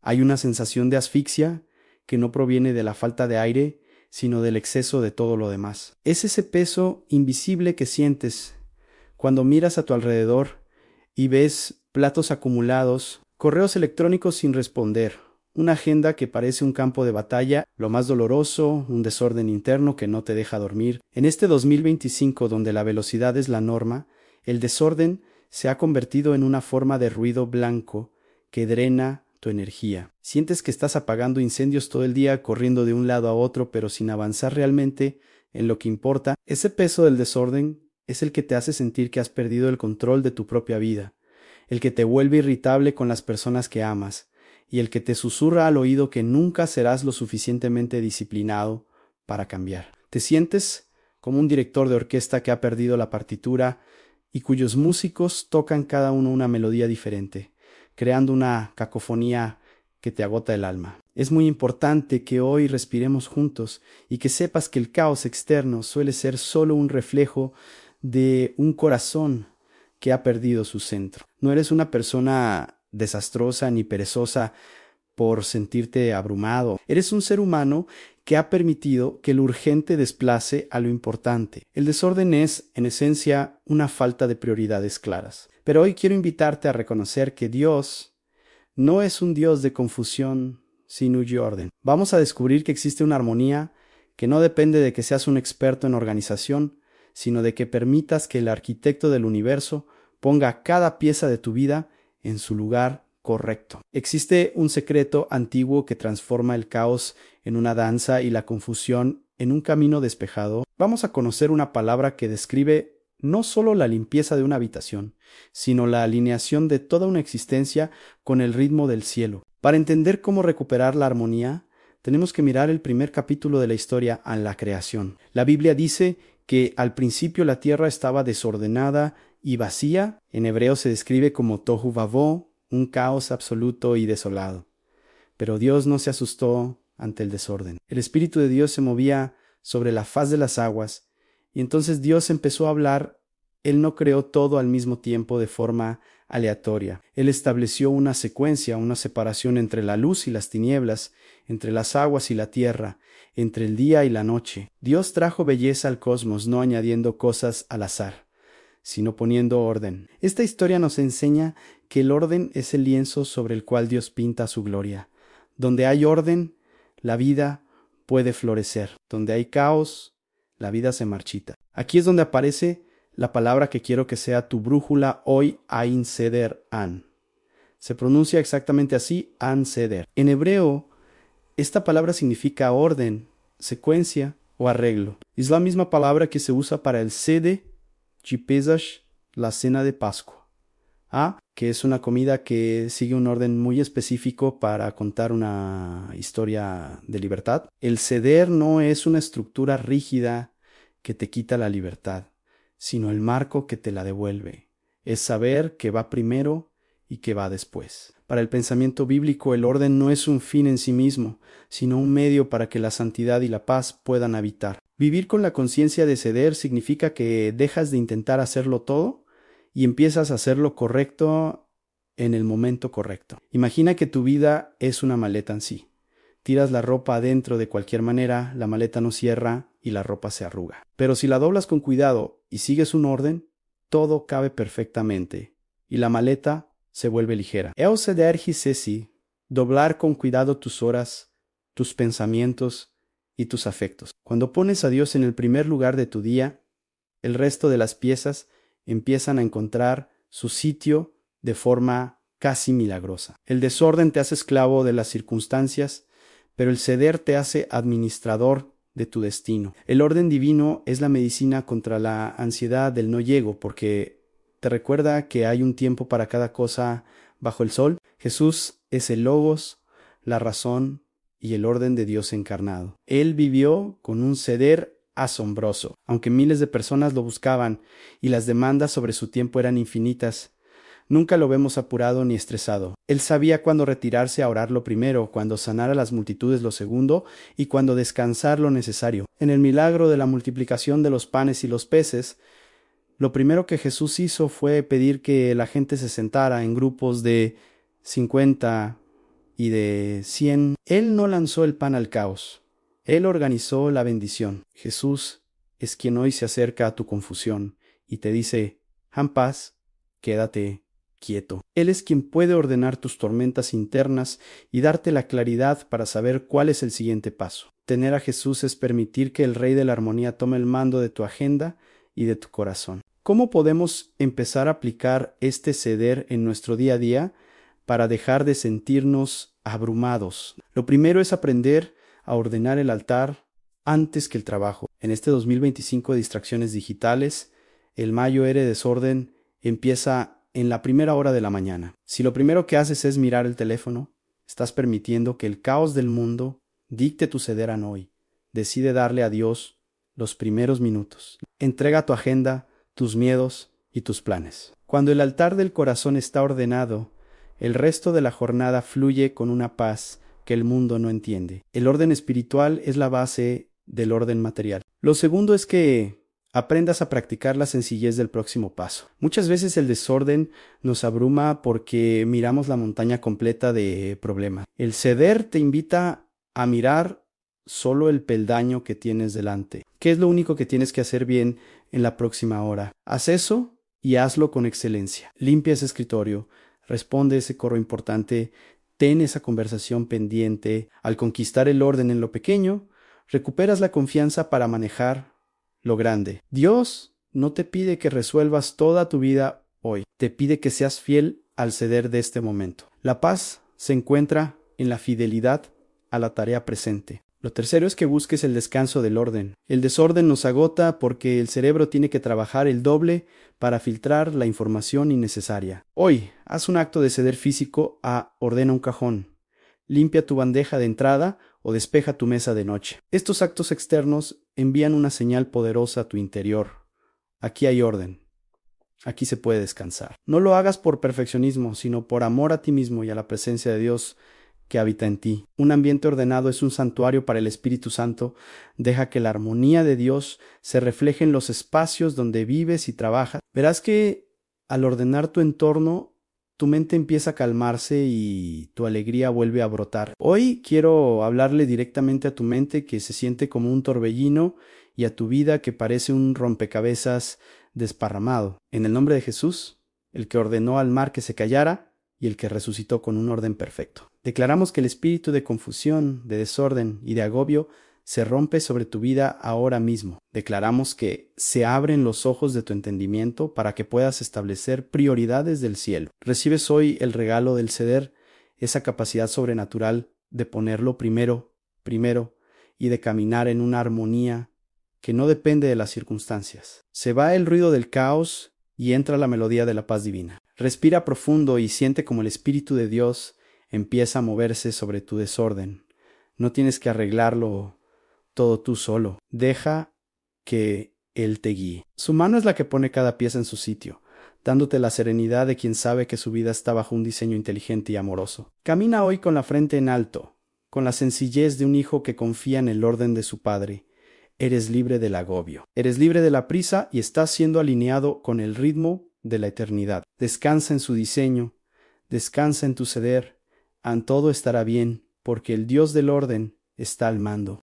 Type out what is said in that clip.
Hay una sensación de asfixia que no proviene de la falta de aire, sino del exceso de todo lo demás. Es ese peso invisible que sientes cuando miras a tu alrededor y ves platos acumulados, correos electrónicos sin responder, una agenda que parece un campo de batalla, lo más doloroso, un desorden interno que no te deja dormir. En este 2025, donde la velocidad es la norma, el desorden se ha convertido en una forma de ruido blanco que drena tu energía. Sientes que estás apagando incendios todo el día, corriendo de un lado a otro, pero sin avanzar realmente en lo que importa. Ese peso del desorden es el que te hace sentir que has perdido el control de tu propia vida, el que te vuelve irritable con las personas que amas, y el que te susurra al oído que nunca serás lo suficientemente disciplinado para cambiar. Te sientes como un director de orquesta que ha perdido la partitura y cuyos músicos tocan cada uno una melodía diferente, creando una cacofonía que te agota el alma. Es muy importante que hoy respiremos juntos y que sepas que el caos externo suele ser solo un reflejo de un corazón que ha perdido su centro. No eres una persona desastrosa ni perezosa por sentirte abrumado. Eres un ser humano que ha permitido que lo urgente desplace a lo importante. El desorden es, en esencia, una falta de prioridades claras. Pero hoy quiero invitarte a reconocer que Dios no es un Dios de confusión, sino de orden. Vamos a descubrir que existe una armonía que no depende de que seas un experto en organización, sino de que permitas que el arquitecto del universo ponga cada pieza de tu vida en su lugar correcto. Existe un secreto antiguo que transforma el caos en una danza y la confusión en un camino despejado. Vamos a conocer una palabra que describe no solo la limpieza de una habitación, sino la alineación de toda una existencia con el ritmo del cielo. Para entender cómo recuperar la armonía, tenemos que mirar el primer capítulo de la historia, a la creación. La Biblia dice que al principio la tierra estaba desordenada y vacía. En hebreo se describe como tohu vavó, un caos absoluto y desolado. Pero Dios no se asustó ante el desorden. El Espíritu de Dios se movía sobre la faz de las aguas, y entonces Dios empezó a hablar. Él no creó todo al mismo tiempo de forma aleatoria. Él estableció una secuencia, una separación entre la luz y las tinieblas, entre las aguas y la tierra, entre el día y la noche. Dios trajo belleza al cosmos, no añadiendo cosas al azar, sino poniendo orden. Esta historia nos enseña que el orden es el lienzo sobre el cual Dios pinta su gloria. Donde hay orden, la vida puede florecer. Donde hay caos, la vida se marchita. Aquí es donde aparece la palabra que quiero que sea tu brújula hoy, Ain Seder An. Se pronuncia exactamente así, An Seder. En hebreo, esta palabra significa orden, secuencia o arreglo. Es la misma palabra que se usa para el Sede de Pesach, la cena de Pascua. Que es una comida que sigue un orden muy específico para contar una historia de libertad. El Seder no es una estructura rígida que te quita la libertad, sino el marco que te la devuelve. Es saber que va primero y que va después. Para el pensamiento bíblico, el orden no es un fin en sí mismo, sino un medio para que la santidad y la paz puedan habitar. Vivir con la conciencia de ceder significa que dejas de intentar hacerlo todo y empiezas a hacer lo correcto en el momento correcto. Imagina que tu vida es una maleta en sí. Tiras la ropa adentro de cualquier manera, la maleta no cierra y la ropa se arruga. Pero si la doblas con cuidado y sigues un orden, todo cabe perfectamente y la maleta se vuelve ligera. El ceder hisesi, doblar con cuidado tus horas, tus pensamientos y tus afectos. Cuando pones a Dios en el primer lugar de tu día, el resto de las piezas empiezan a encontrar su sitio de forma casi milagrosa. El desorden te hace esclavo de las circunstancias, pero el ceder te hace administrador de tu destino. El orden divino es la medicina contra la ansiedad del no llego, porque te recuerda que hay un tiempo para cada cosa bajo el sol. Jesús es el Logos, la razón y el orden de Dios encarnado. Él vivió con un ceder asombroso. Aunque miles de personas lo buscaban y las demandas sobre su tiempo eran infinitas, nunca lo vemos apurado ni estresado. Él sabía cuándo retirarse a orar lo primero, cuándo sanar a las multitudes lo segundo y cuándo descansar lo necesario. En el milagro de la multiplicación de los panes y los peces, lo primero que Jesús hizo fue pedir que la gente se sentara en grupos de 50 y de 100. Él no lanzó el pan al caos. Él organizó la bendición. Jesús es quien hoy se acerca a tu confusión y te dice: «Han paz, quédate quieto». Él es quien puede ordenar tus tormentas internas y darte la claridad para saber cuál es el siguiente paso. Tener a Jesús es permitir que el Rey de la Armonía tome el mando de tu agenda y de tu corazón. ¿Cómo podemos empezar a aplicar este ceder en nuestro día a día para dejar de sentirnos abrumados? Lo primero es aprender a ordenar el altar antes que el trabajo. En este 2025 de distracciones digitales, el mayo R desorden empieza en la primera hora de la mañana. Si lo primero que haces es mirar el teléfono, estás permitiendo que el caos del mundo dicte tu ceder hoy. Decide darle a Dios los primeros minutos. Entrega tu agenda, tus miedos y tus planes. Cuando el altar del corazón está ordenado, el resto de la jornada fluye con una paz que el mundo no entiende. El orden espiritual es la base del orden material. Lo segundo es que aprendas a practicar la sencillez del próximo paso. Muchas veces el desorden nos abruma porque miramos la montaña completa de problemas. El ceder te invita a mirar solo el peldaño que tienes delante. ¿Qué es lo único que tienes que hacer bien en la próxima hora? Haz eso y hazlo con excelencia. Limpia ese escritorio, responde ese correo importante, ten esa conversación pendiente. Al conquistar el orden en lo pequeño, recuperas la confianza para manejar lo grande. Dios no te pide que resuelvas toda tu vida hoy, te pide que seas fiel al ceder de este momento. La paz se encuentra en la fidelidad a la tarea presente. Lo tercero es que busques el descanso del orden. El desorden nos agota porque el cerebro tiene que trabajar el doble para filtrar la información innecesaria. Hoy, haz un acto de ceder físico a ordena un cajón, limpia tu bandeja de entrada o despeja tu mesa de noche. Estos actos externos envían una señal poderosa a tu interior. Aquí hay orden. Aquí se puede descansar. No lo hagas por perfeccionismo, sino por amor a ti mismo y a la presencia de Dios que habita en ti. Un ambiente ordenado es un santuario para el Espíritu Santo. Deja que la armonía de Dios se refleje en los espacios donde vives y trabajas. Verás que al ordenar tu entorno, tu mente empieza a calmarse y tu alegría vuelve a brotar. Hoy quiero hablarle directamente a tu mente que se siente como un torbellino y a tu vida que parece un rompecabezas desparramado. En el nombre de Jesús, el que ordenó al mar que se callara y el que resucitó con un orden perfecto. Declaramos que el espíritu de confusión, de desorden y de agobio se rompe sobre tu vida ahora mismo. Declaramos que se abren los ojos de tu entendimiento para que puedas establecer prioridades del cielo. Recibes hoy el regalo del ceder, esa capacidad sobrenatural de ponerlo primero, y de caminar en una armonía que no depende de las circunstancias. Se va el ruido del caos y entra la melodía de la paz divina. Respira profundo y siente como el Espíritu de Dios empieza a moverse sobre tu desorden. No tienes que arreglarlo todo tú solo. Deja que Él te guíe. Su mano es la que pone cada pieza en su sitio, dándote la serenidad de quien sabe que su vida está bajo un diseño inteligente y amoroso. Camina hoy con la frente en alto, con la sencillez de un hijo que confía en el orden de su padre. Eres libre del agobio. Eres libre de la prisa y estás siendo alineado con el ritmo de la eternidad. Descansa en su diseño, descansa en tu ceder. Todo estará bien, porque el Dios del orden está al mando.